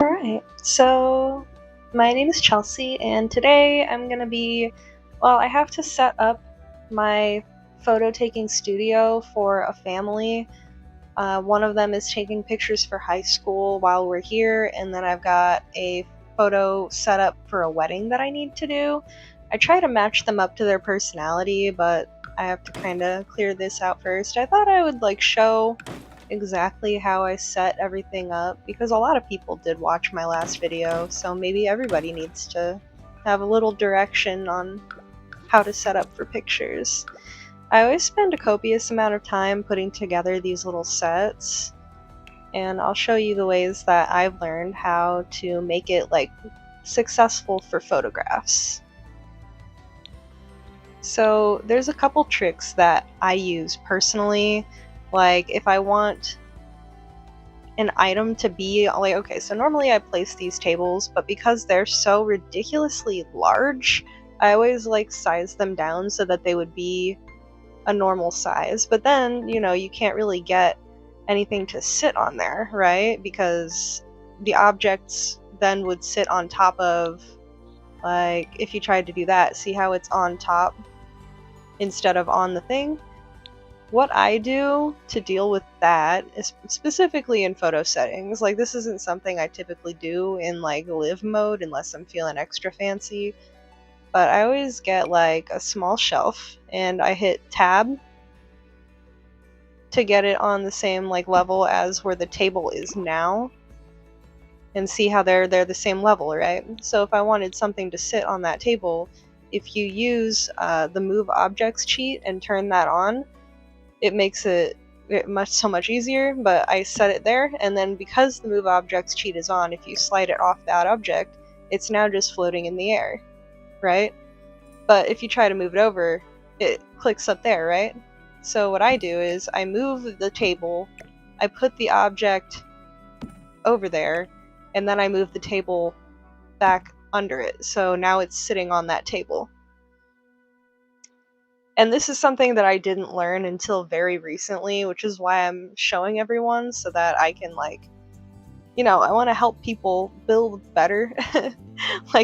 Alright, so my name is Chelsea, and today I'm gonna I have to set up my photo taking studio for a family. One of them is taking pictures for high school while we're here, and then I've got a photo set up for a wedding that I need to do. I try to match them up to their personality, but I have to kind of clear this out first. I thought I would show exactly how I set everything up because a lot of people did watch my last video, so maybe everybody needs to have a little direction on how to set up for pictures. I always spend a copious amount of time putting together these little sets, and I'll show you the ways that I've learned how to make it successful for photographs. So there's a couple tricks that I use personally. Like if I want an item to be okay, so normally I place these tables, but because they're so ridiculously large, I always size them down so that they would be a normal size. But then, you can't really get anything to sit on there, right? Because the objects then would sit on top of, if you tried to do that, see how it's on top instead of on the thing? What I do to deal with that is specifically in photo settings. This isn't something I typically do in live mode unless I'm feeling extra fancy. But I always get a small shelf and I hit tab to get it on the same level as where the table is now. And see how they're the same level, right? So if I wanted something to sit on that table, if you use the move objects cheat and turn that on, it makes it so much easier. But I set it there, and then because the move objects cheat is on, if you slide it off that object, it's now just floating in the air, right? But if you try to move it over, it clicks up there, right? So what I do is I move the table, I put the object over there, and then I move the table back under it. So now it's sitting on that table. And this is something that I didn't learn until very recently, which is why I'm showing everyone so that I can I want to help people build better.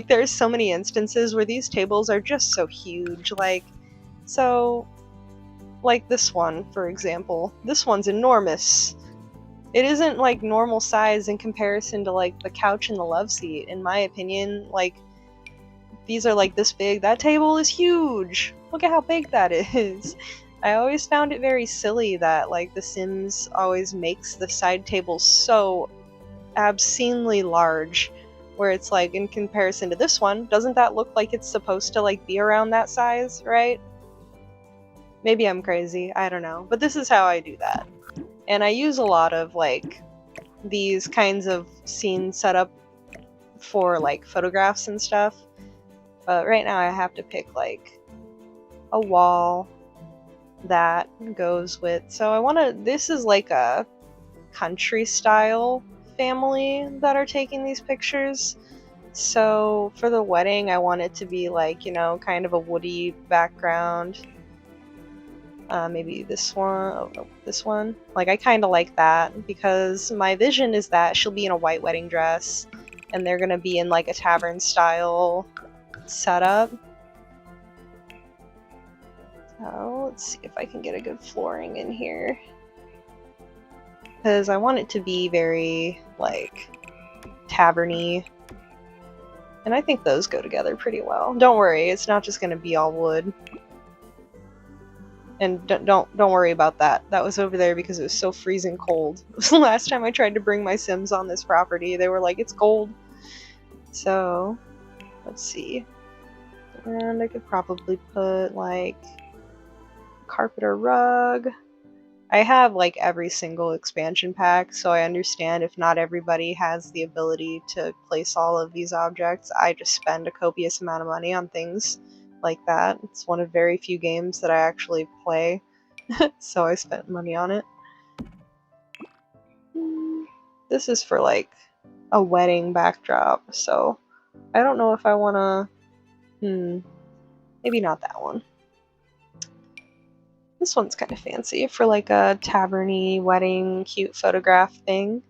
There's so many instances where these tables are just so huge. This one, for example. This one's enormous. It isn't normal size in comparison to the couch and the love seat. In my opinion, these are this big. That table is huge. Look at how big that is. I always found it very silly that The Sims always makes the side tables so obscenely large, where it's in comparison to this one, doesn't that look like it's supposed to be around that size, right? Maybe I'm crazy, I don't know, but this is how I do that. And I use a lot of these kinds of scene setup for photographs and stuff. But right now I have to pick a wall that goes with, so this is a country style family that are taking these pictures. So for the wedding I want it to be kind of a woody background. Maybe this one. Oh no, this one. I kind of like that because my vision is that she'll be in a white wedding dress and they're gonna be in a tavern style setup. So let's see if I can get a good flooring in here, because I want it to be very taverny, and I think those go together pretty well. Don't worry, it's not just gonna be all wood. And don't worry about that. That was over there because it was so freezing cold. It was the last time I tried to bring my Sims on this property. They were like, it's cold. So, let's see. And I could probably put carpet or rug. I have every single expansion pack, so I understand if not everybody has the ability to place all of these objects. I just spend a copious amount of money on things like that. It's one of very few games that I actually play, so I spent money on it. This is for a wedding backdrop, so I don't know if I want to... maybe not that one. This one's kind of fancy for a tavern-y wedding cute photograph thing.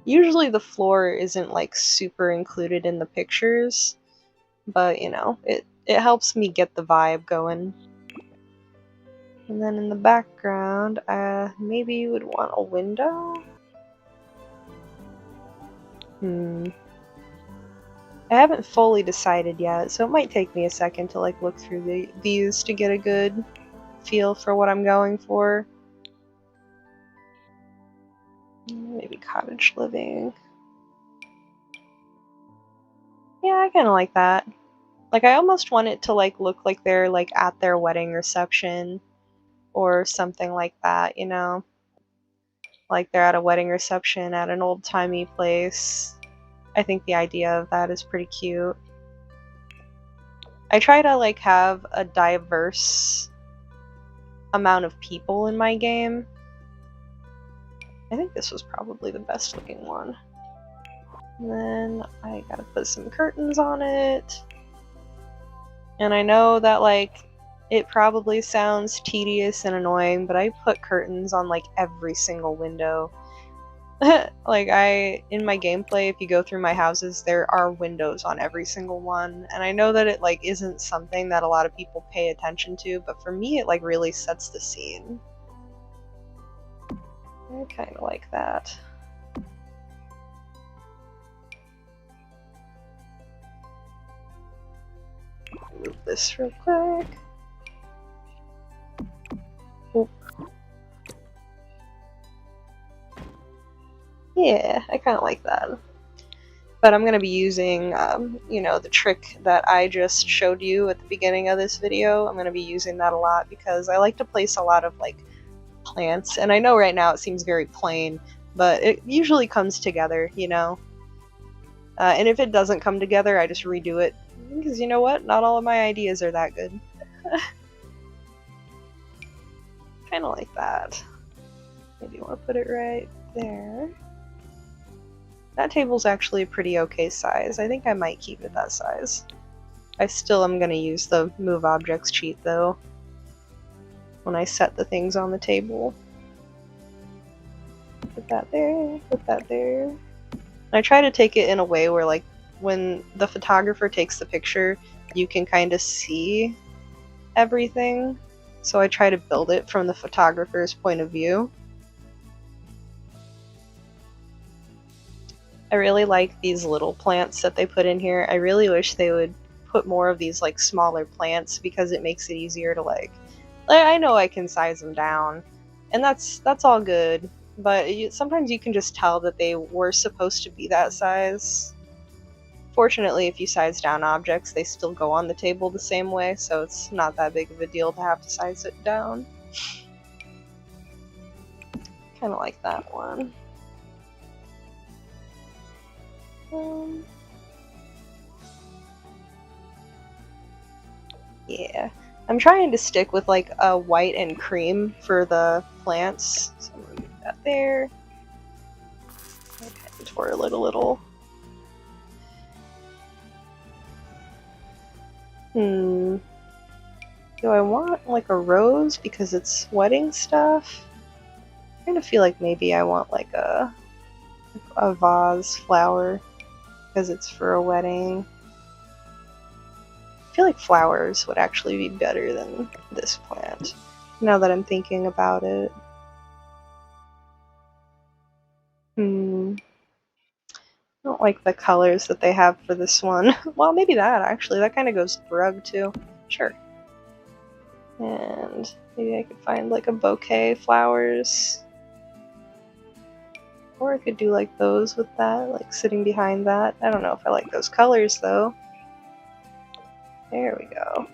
Usually the floor isn't like super included in the pictures, but you know, it helps me get the vibe going. And then in the background, maybe you would want a window? I haven't fully decided yet, so it might take me a second to like look through these to get a good feel for what I'm going for. Maybe cottage living. Yeah, I kind of like that. Like, I almost want it to like look like they're like at their wedding reception or something like that, you know? Like they're at a wedding reception at an old-timey place. I think the idea of that is pretty cute. I try to like have a diverse amount of people in my game. I think this was probably the best looking one. And then I gotta put some curtains on it. And I know that like it probably sounds tedious and annoying, but I put curtains on like every single window. Like in my gameplay, if you go through my houses, there are windows on every single one. And I know that it like isn't something that a lot of people pay attention to, but for me it like really sets the scene. I kind of like that. Move this real quick. Oop. Yeah, I kind of like that. But I'm going to be using, you know, the trick that I just showed you at the beginning of this video. I'm going to be using that a lot because I like to place a lot of, like, plants. And I know right now it seems very plain, but it usually comes together, you know? And if it doesn't come together, I just redo it. Because you know what? Not all of my ideas are that good. Kind of like that. Maybe you want to put it right there. That table's actually a pretty okay size. I think I might keep it that size. I still am going to use the move objects cheat though when I set the things on the table. Put that there, put that there. And I try to take it in a way where like when the photographer takes the picture, you can kind of see everything. So I try to build it from the photographer's point of view. I really like these little plants that they put in here. I really wish they would put more of these like smaller plants because it makes it easier to like I know I can size them down and that's all good, but sometimes you can just tell that they were supposed to be that size. Fortunately, if you size down objects, they still go on the table the same way, so it's not that big of a deal to have to size it down. Kind of like that one. Yeah, I'm trying to stick with like a white and cream for the plants, so I'm gonna move that there. Okay, twirl it a little. Do I want like a rose because it's wedding stuff? I kind of feel like maybe I want like a vase flower because it's for a wedding. I feel like flowers would actually be better than this plant, now that I'm thinking about it. I don't like the colors that they have for this one. Well, maybe that, actually. That kind of goes with the rug, too. Sure. And maybe I could find, like, a bouquet flowers. Or I could do, like, those with that, like, sitting behind that. I don't know if I like those colors, though. There we go.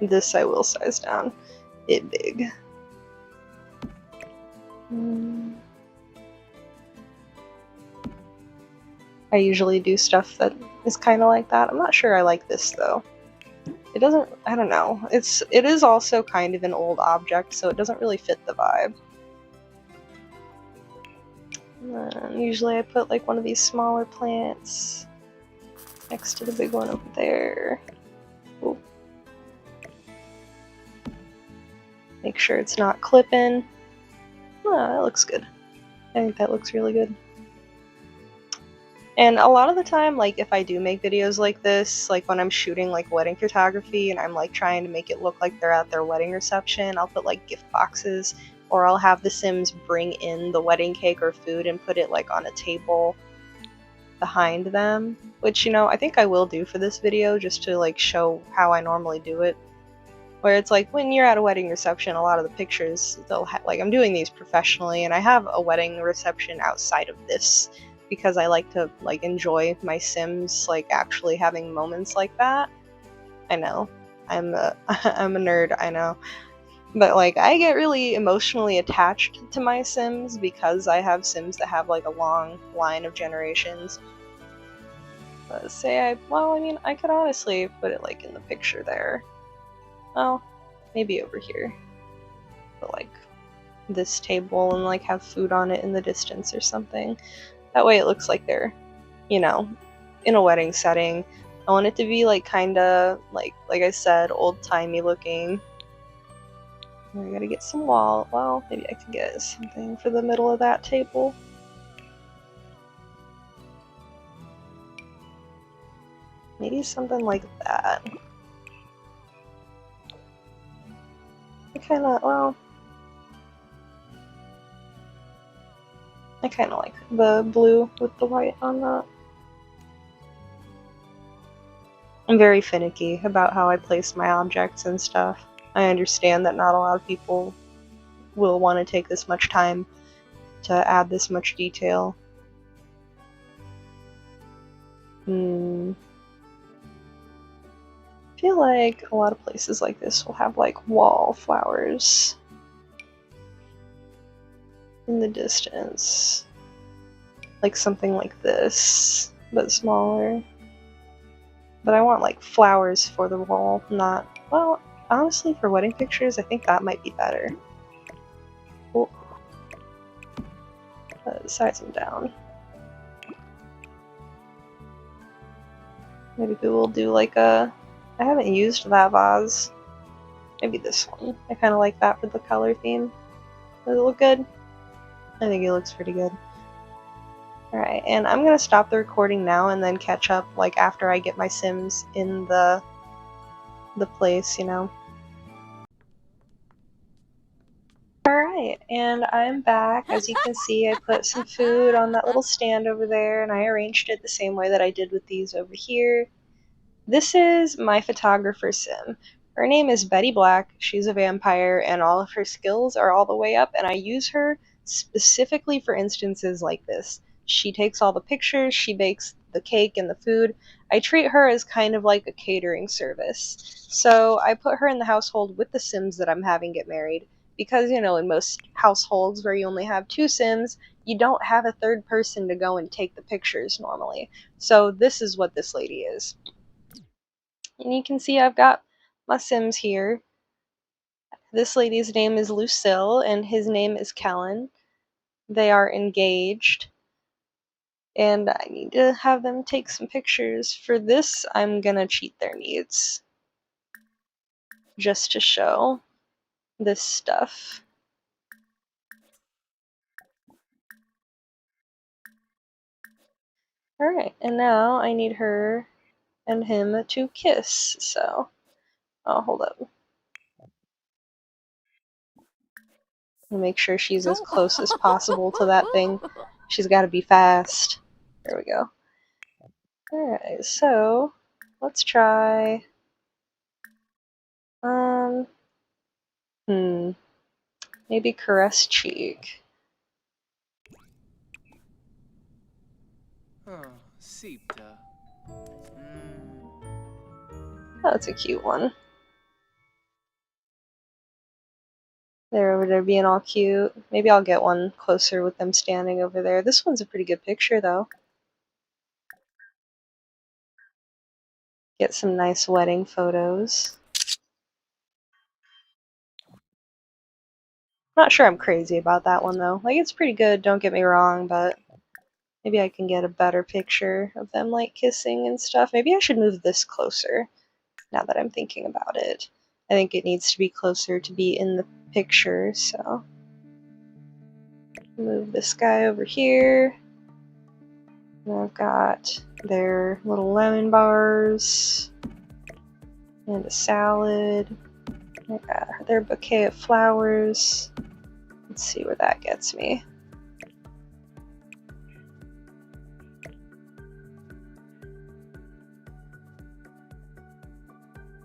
This I will size down it big. I usually do stuff that is kind of like that. I'm not sure I like this though. It doesn't, I don't know. It is also kind of an old object, so it doesn't really fit the vibe. And usually I put like one of these smaller plants next to the big one over there. Ooh. Make sure it's not clipping. Oh, that looks good. I think that looks really good. And a lot of the time, like, if I do make videos like this, like when I'm shooting like wedding photography and I'm like trying to make it look like they're at their wedding reception, I'll put like gift boxes, or I'll have the Sims bring in the wedding cake or food and put it like on a table behind them, which, you know, I think I will do for this video just to like show how I normally do it. Where it's like when you're at a wedding reception, a lot of the pictures, they'll like, I'm doing these professionally, and I have a wedding reception outside of this because I like to like enjoy my Sims like actually having moments like that. I know, I'm a I'm a nerd, I know, but like I get really emotionally attached to my Sims because I have Sims that have like a long line of generations. But say well, I mean, I could honestly put it like in the picture there. Well, maybe over here. But like this table and like have food on it in the distance or something. That way it looks like they're, you know, in a wedding setting. I want it to be like kinda like I said, old-timey looking. I gotta get some wall. Well, maybe I can get something for the middle of that table. Maybe something like that. I kinda like the blue with the white on that. I'm very finicky about how I place my objects and stuff. I understand that not a lot of people will want to take this much time to add this much detail. I feel like a lot of places like this will have like wallflowers in the distance. Like something like this, but smaller. But I want like flowers for the wall, not, well, honestly for wedding pictures, I think that might be better. Cool. Size them down. Maybe we'll do like a, I haven't used that vase. Maybe this one. I kind of like that for the color theme. Does it look good? I think it looks pretty good. Alright, and I'm gonna stop the recording now and then catch up like after I get my Sims in the place, you know. Alright, and I'm back. As you can see, I put some food on that little stand over there, and I arranged it the same way that I did with these over here. This is my photographer Sim. Her name is Betty Black. She's a vampire, and all of her skills are all the way up, and I use her specifically for instances like this. She takes all the pictures, she bakes the cake and the food. I treat her as kind of like a catering service. So I put her in the household with the Sims that I'm having get married, because, you know, in most households where you only have 2 Sims, you don't have a third person to go and take the pictures normally. So this is what this lady is. And you can see I've got my Sims here. This lady's name is Lucille, and his name is Kellen. They are engaged, and I need to have them take some pictures. For this, I'm gonna cheat their needs, just to show this stuff. Alright, and now I need her and him to kiss, so... Oh, hold up. I'll make sure she's as close as possible to that thing. She's gotta be fast. There we go. Alright, so let's try maybe caress cheek. Oh, that's a cute one. They're over there being all cute. Maybe I'll get one closer with them standing over there. This one's a pretty good picture though. Get some nice wedding photos. Not sure I'm crazy about that one though. Like, it's pretty good, don't get me wrong, but maybe I can get a better picture of them like kissing and stuff. Maybe I should move this closer now that I'm thinking about it. I think it needs to be closer to be in the picture, so. Move this guy over here. And I've got their little lemon bars and a salad. I got their bouquet of flowers. Let's see where that gets me.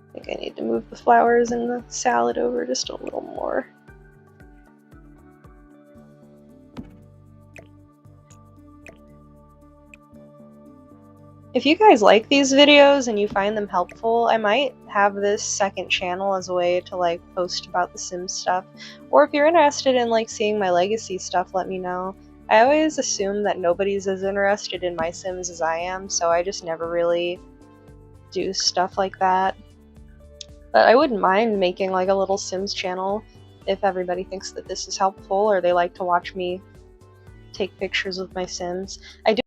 I think I need to move the flowers and the salad over just a little more. If you guys like these videos and you find them helpful, I might have this second channel as a way to like post about the Sims stuff. Or if you're interested in like seeing my legacy stuff, let me know. I always assume that nobody's as interested in my Sims as I am, so I just never really do stuff like that. But I wouldn't mind making like a little Sims channel if everybody thinks that this is helpful or they like to watch me take pictures of my Sims. I do.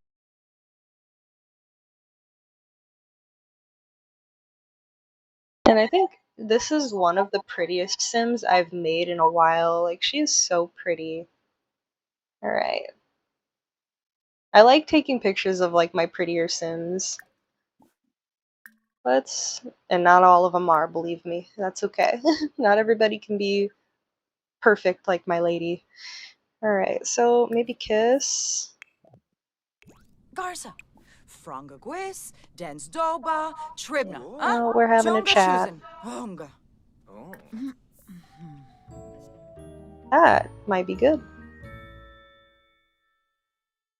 And I think this is one of the prettiest Sims I've made in a while. Like, she is so pretty. Alright. I like taking pictures of, like, my prettier Sims. And not all of them are, believe me. That's okay. Not everybody can be perfect like my lady. Alright, so maybe kiss. Garza. Frangagwis, Densdoba, Tribna. Oh, we're having a chat. That might be good.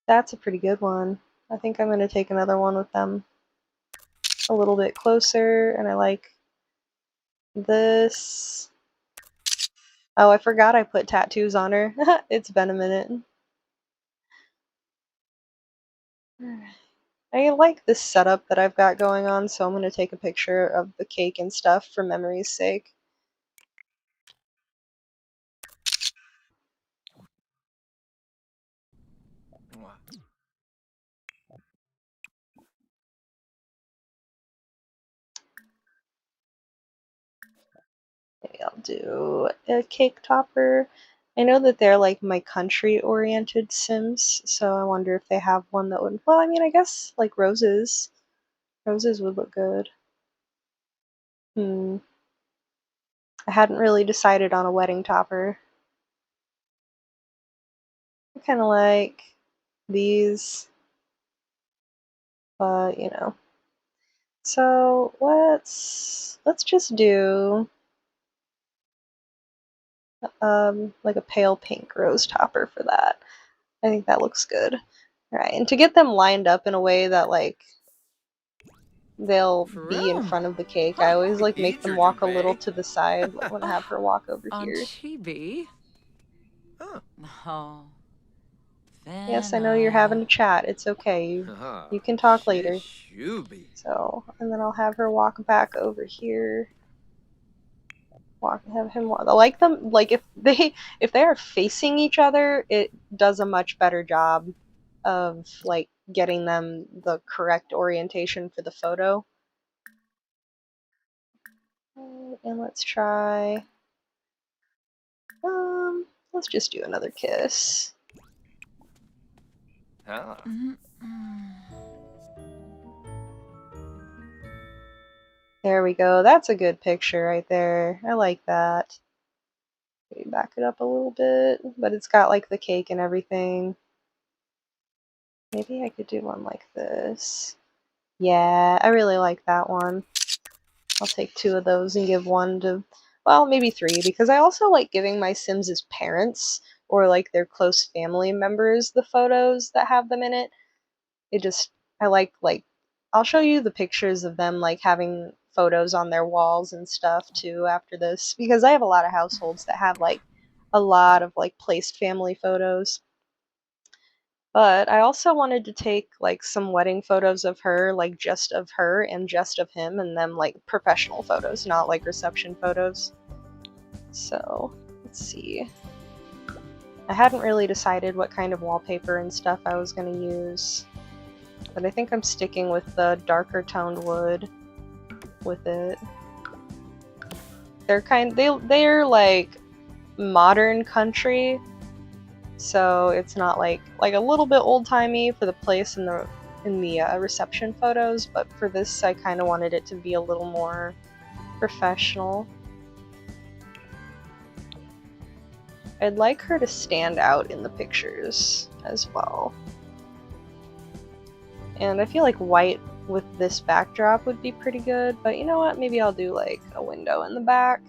That's a pretty good one. I think I'm going to take another one with them a little bit closer, and I like this. Oh, I forgot I put tattoos on her. It's been a minute. I like this setup that I've got going on, so I'm going to take a picture of the cake and stuff for memory's sake. Maybe I'll do a cake topper. I know that they're like my country-oriented Sims, so I wonder if they have one that would, well, I mean, I guess like roses. Roses would look good. I hadn't really decided on a wedding topper. I kind of like these, but you know. So let's just do like a pale pink rose topper for that. I think that looks good. All right, and to get them lined up in a way that like they'll be in front of the cake, I always like make them walk a little to the side when I have her walk over here. Oh. Yes, I know you're having a chat. It's okay. You can talk later. So, and then I'll have her walk back over here. Have him walk. I like them, like if they are facing each other, it does a much better job of like getting them the correct orientation for the photo. And let's try, let's just do another kiss. There we go. That's a good picture right there. I like that. Maybe back it up a little bit, but it's got like the cake and everything. Maybe I could do one like this. Yeah, I really like that one. I'll take 2 of those and give one to, well, maybe 3, because I also like giving my Sims as parents or like their close family members the photos that have them in it. I like, I'll show you the pictures of them like having photos on their walls and stuff too after this, because I have a lot of households that have like a lot of like placed family photos. But I also wanted to take like some wedding photos of her, like just of her and just of him, and them like professional photos, not like reception photos. So let's see. I hadn't really decided what kind of wallpaper and stuff I was going to use, but I think I'm sticking with the darker toned wood with it. They're like modern country, so it's not like a little bit old-timey for the place in the reception photos, but for this I kind of wanted it to be a little more professional. I'd like her to stand out in the pictures as well. And I feel like white with this backdrop would be pretty good, but you know what? Maybe I'll do like a window in the back.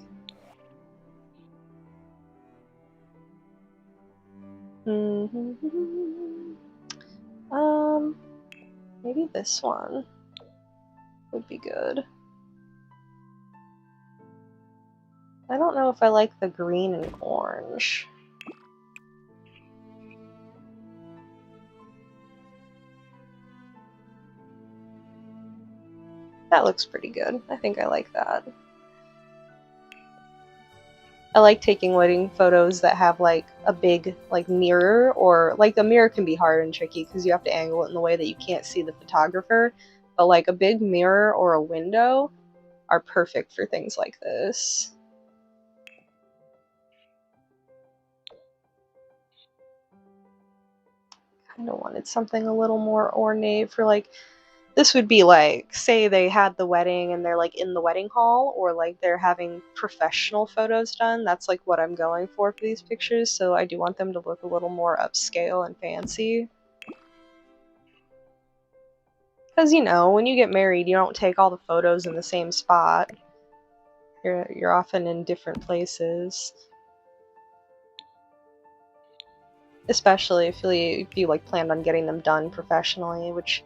Maybe this one would be good. I don't know if I like the green and orange. That looks pretty good. I think I like that. I like taking wedding photos that have like a big like mirror, or like the mirror can be hard and tricky because you have to angle it in the way that you can't see the photographer, but like a big mirror or a window are perfect for things like this. Kind of wanted something a little more ornate for like, this would be like, say they had the wedding and they're like in the wedding hall, or like they're having professional photos done. That's like what I'm going for these pictures, so I do want them to look a little more upscale and fancy. Because, you know, when you get married, you don't take all the photos in the same spot. You're often in different places. Especially if you like planned on getting them done professionally, which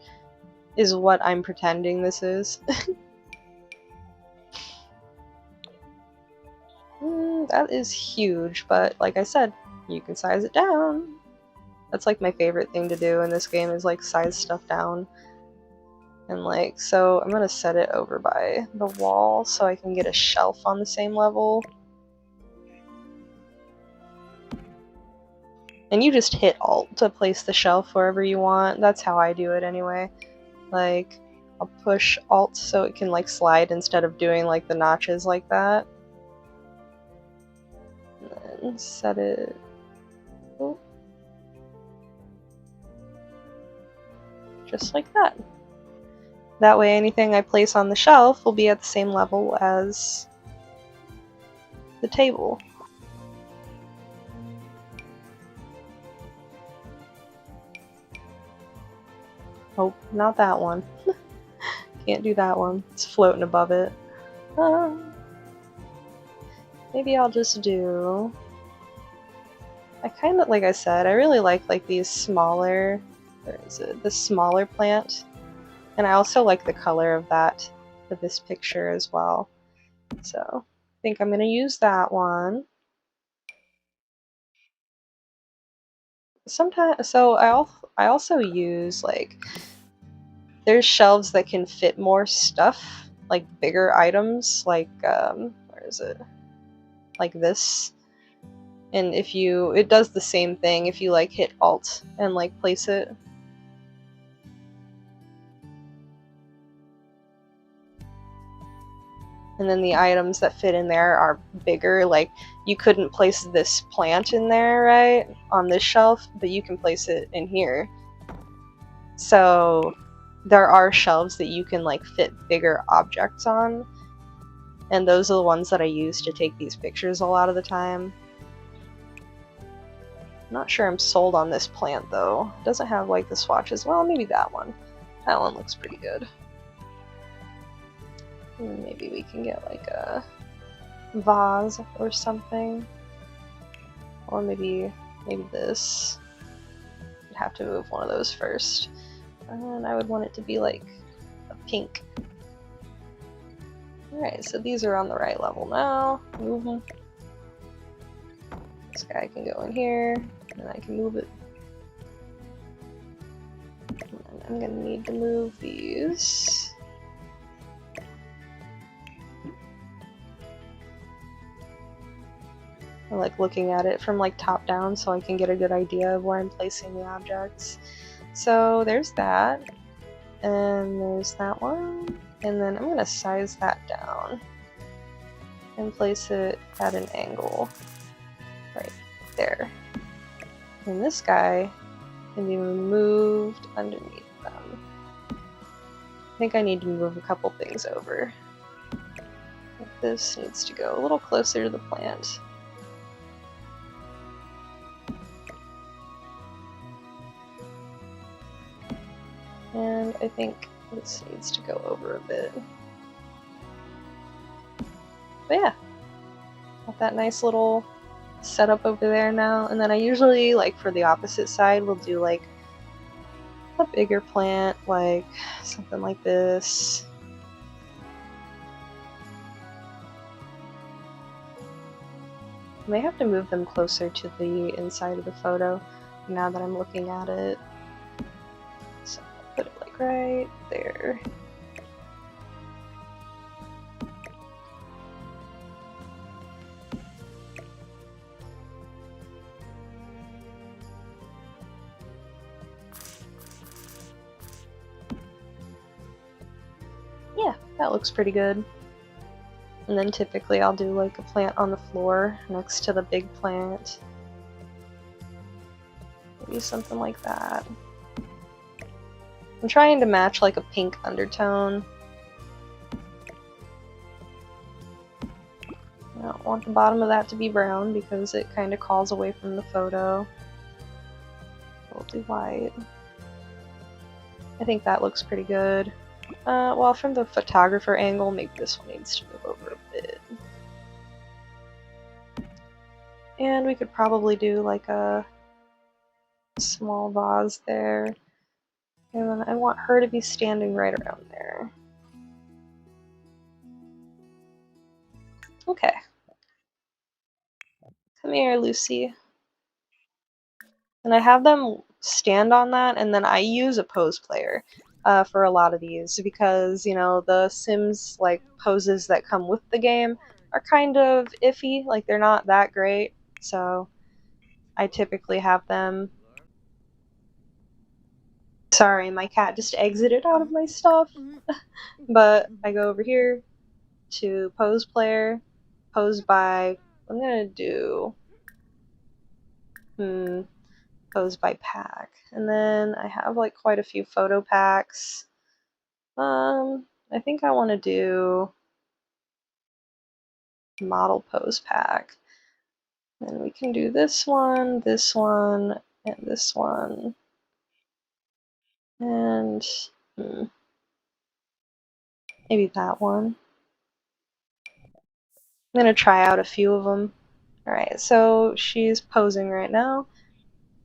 is what I'm pretending this is. That is huge, but like I said, you can size it down. That's like my favorite thing to do in this game, is like size stuff down. And like, so I'm gonna set it over by the wall so I can get a shelf on the same level. And you just hit Alt to place the shelf wherever you want. That's how I do it anyway. Like, I'll push Alt so it can like slide instead of doing like the notches like that. And then set it. Oh. Just like that. That way anything I place on the shelf will be at the same level as the table. Oh, not that one. Can't do that one. It's floating above it. Maybe I'll just do... I kind of, like I said, I really like these smaller... Where is it? The smaller plant. And I also like the color of that for this picture as well. So, I think I'm going to use that one. Sometimes, so I also use like, there's shelves that can fit more stuff, like bigger items, like where is it? Like this. And if it does the same thing if you like hit Alt and like place it. And then the items that fit in there are bigger. Like, you couldn't place this plant in there, right, on this shelf, but you can place it in here. So there are shelves that you can like fit bigger objects on, and those are the ones that I use to take these pictures a lot of the time. I'm not sure I'm sold on this plant though. It doesn't have like the swatches. Well, maybe that one. That one looks pretty good. Maybe we can get like a vase or something. Or maybe this. I'd have to move one of those first. And I would want it to be like a pink. Alright, so these are on the right level now. Move them. This guy can go in here, and I can move it. And I'm gonna need to move these. I like looking at it from like top down so I can get a good idea of where I'm placing the objects. So there's that, and there's that one, and then I'm gonna size that down and place it at an angle right there. And this guy can be moved underneath them. I think I need to move a couple things over. This needs to go a little closer to the plant. And I think this needs to go over a bit. But yeah, got that nice little setup over there now. And then I usually, like for the opposite side, will do like a bigger plant, like something like this. I may have to move them closer to the inside of the photo now that I'm looking at it. So I'll put it like right there. Yeah, that looks pretty good. And then typically I'll do like a plant on the floor next to the big plant. Maybe something like that. I'm trying to match like a pink undertone. I don't want the bottom of that to be brown because it kind of calls away from the photo. We'll do white. I think that looks pretty good. Well, from the photographer angle, maybe this one needs to move over a bit. And we could probably do like a small vase there. And then I want her to be standing right around there. Okay. Come here, Lucy. And I have them stand on that, and then I use a pose player for a lot of these because, you know, the Sims like poses that come with the game are kind of iffy, like they're not that great, so I typically have them. Sorry, my cat just exited out of my stuff. But I go over here to pose player, pose by, I'm gonna do, pose by pack. And then I have like quite a few photo packs. I think I want to do model pose pack. And we can do this one, and this one. And maybe that one. I'm going to try out a few of them. Alright, so she's posing right now.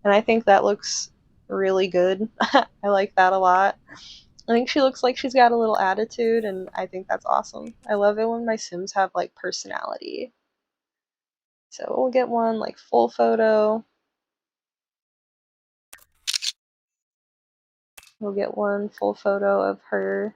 And I think that looks really good. I like that a lot. I think she looks like she's got a little attitude, and I think that's awesome. I love it when my Sims have like personality. So we'll get one like full photo. We'll get one full photo of her.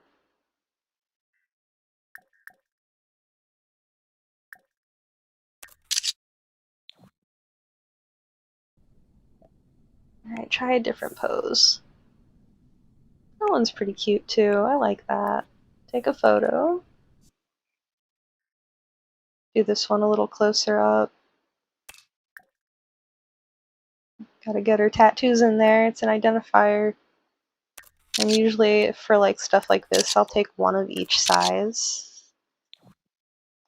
Alright, try a different pose. That one's pretty cute too. I like that. Take a photo. Do this one a little closer up. Gotta get her tattoos in there. It's an identifier. And usually for like stuff like this, I'll take one of each size.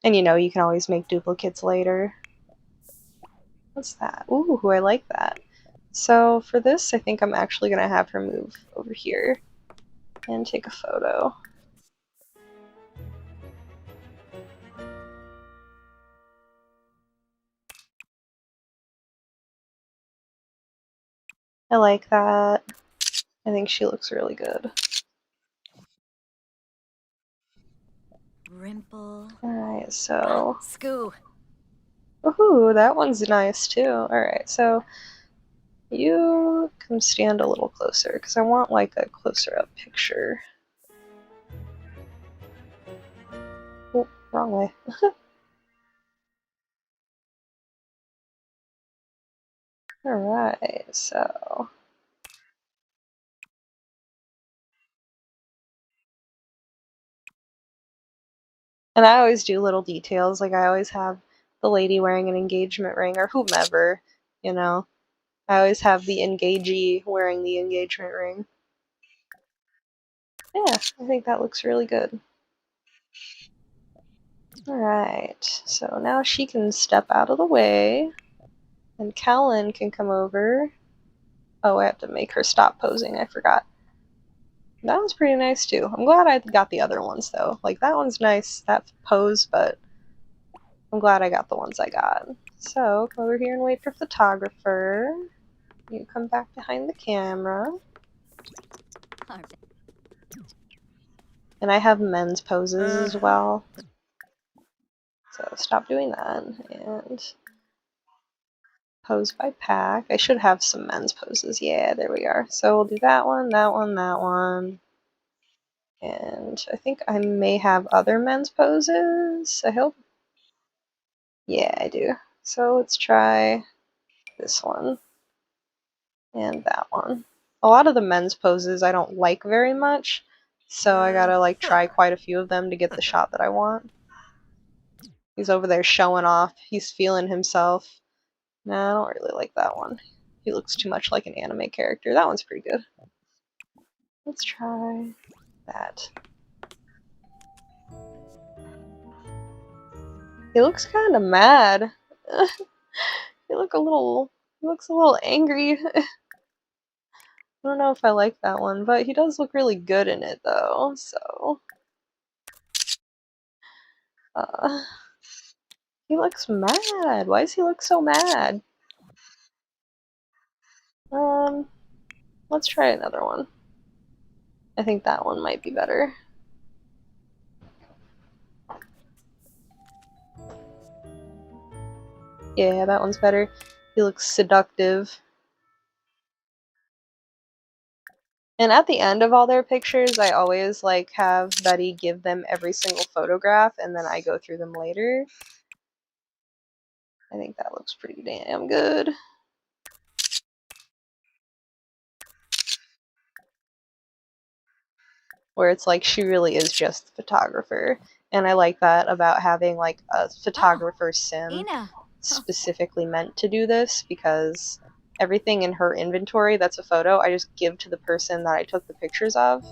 And you know, you can always make duplicates later. What's that? Ooh, I like that. So for this, I think I'm actually gonna have her move over here and take a photo. I like that. I think she looks really good. Rimple. Alright, so... Scoo. Woohoo, that one's nice too. Alright, so you come stand a little closer because I want like a closer up picture. Oh, wrong way. Alright, so... And I always do little details, like I always have the lady wearing an engagement ring or whomever, you know. I always have the engagee wearing the engagement ring. Yeah, I think that looks really good. Alright, so now she can step out of the way, and Callan can come over. Oh, I have to make her stop posing, I forgot. That one's pretty nice too. I'm glad I got the other ones though. Like, that one's nice, that pose, but I'm glad I got the ones I got. So, come over here and wait for photographer. You come back behind the camera. And I have men's poses as well. So stop doing that. And pose by pack. I should have some men's poses. Yeah, there we are. So we'll do that one, that one, that one. And I think I may have other men's poses. I hope. Yeah, I do. So let's try this one. And that one. A lot of the men's poses I don't like very much. So I gotta like try quite a few of them to get the shot that I want. He's over there showing off. He's feeling himself. No, I don't really like that one. He looks too much like an anime character. That one's pretty good. Let's try that. He looks kind of mad. He looks a little angry. I don't know if I like that one, but he does look really good in it though, so. He looks mad. Why does he look so mad? Let's try another one. I think that one might be better. Yeah, that one's better. He looks seductive. And at the end of all their pictures, I always like have Betty give them every single photograph and then I go through them later. I think that looks pretty damn good. Where it's like she really is just the photographer. And I like that about having like a photographer sim specifically meant to do this, because everything in her inventory that's a photo, I just give to the person that I took the pictures of.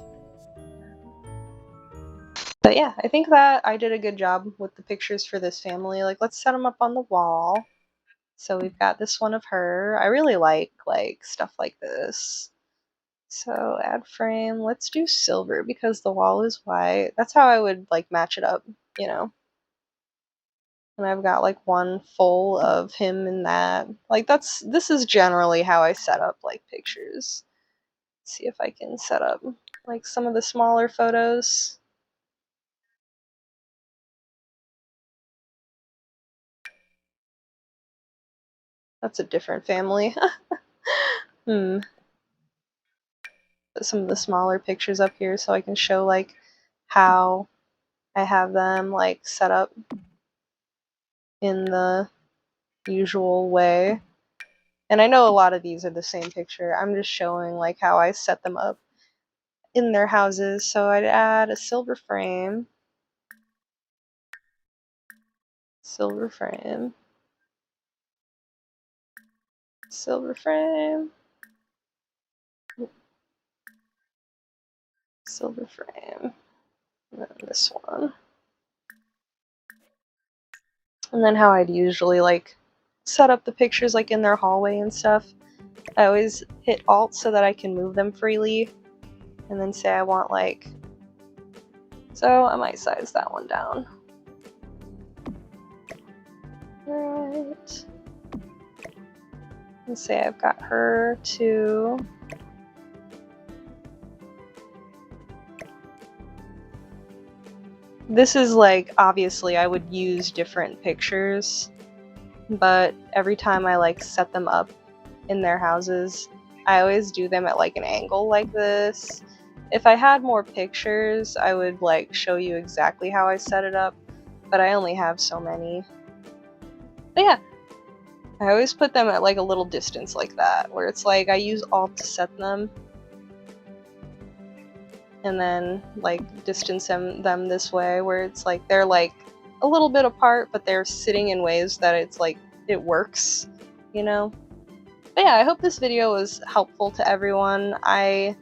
But yeah, I think that I did a good job with the pictures for this family. Like, let's set them up on the wall. So we've got this one of her. I really like stuff like this. So add frame. Let's do silver because the wall is white. That's how I would like match it up, you know. And I've got like one full of him in that. Like this is generally how I set up like pictures. Let's see if I can set up like some of the smaller photos. That's a different family. Put some of the smaller pictures up here so I can show like how I have them like set up in the usual way. And I know a lot of these are the same picture. I'm just showing like how I set them up in their houses. So I'd add a silver frame. Silver frame. Silver frame. Silver frame. And then this one. And then how I'd usually like set up the pictures like in their hallway and stuff. I always hit Alt so that I can move them freely. And then say I want like, so I might size that one down. Alright. And say I've got her to this is like, obviously I would use different pictures, but every time I like set them up in their houses, I always do them at like an angle like this. If I had more pictures, I would like show you exactly how I set it up, but I only have so many. But yeah, I always put them at like a little distance like that, where it's like I use Alt to set them, and then like distance them this way, where it's like they're like a little bit apart, but they're sitting in ways that it's like it works, you know? But yeah, I hope this video was helpful to everyone. I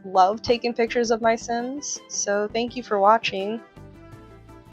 love taking pictures of my Sims, so thank you for watching.